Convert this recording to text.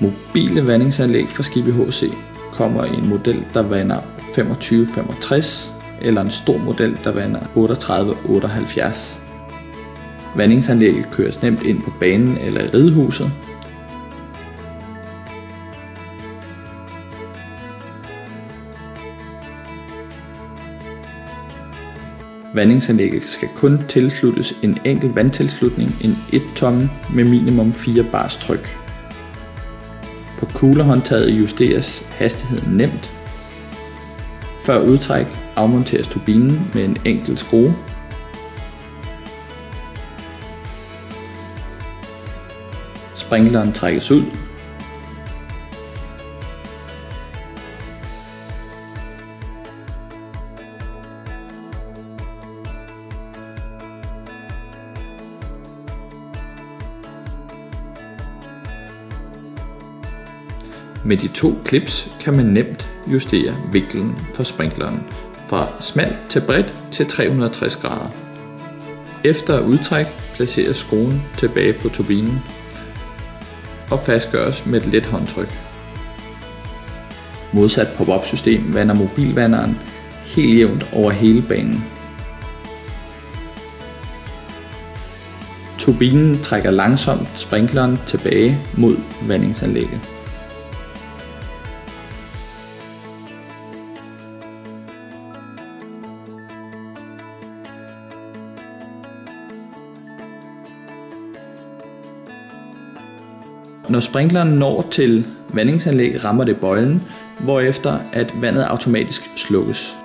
Mobile vandingsanlæg fra Skiby HC kommer i en model, der vander 25-65, eller en stor model, der vander 38-78. Vandingsanlægget køres nemt ind på banen eller i ridehuset. Vandingsanlægget skal kun tilsluttes en enkelt vandtilslutning, en 1 tomme med minimum 4 bars tryk. På kuglerhåndtaget justeres hastigheden nemt. Før udtræk afmonteres turbinen med en enkelt skrue. Sprinkleren trækkes ud. Med de 2 clips kan man nemt justere vinklen for sprinkleren fra smalt til bredt til 360 grader. Efter udtræk placeres skruen tilbage på turbinen og fastgøres med et let håndtryk. Modsat pop-up system vander mobilvanderen helt jævnt over hele banen. Turbinen trækker langsomt sprinkleren tilbage mod vandingsanlægget. Når sprinkleren når til vandingsanlægget, rammer det bøjlen, hvorefter at vandet automatisk slukkes.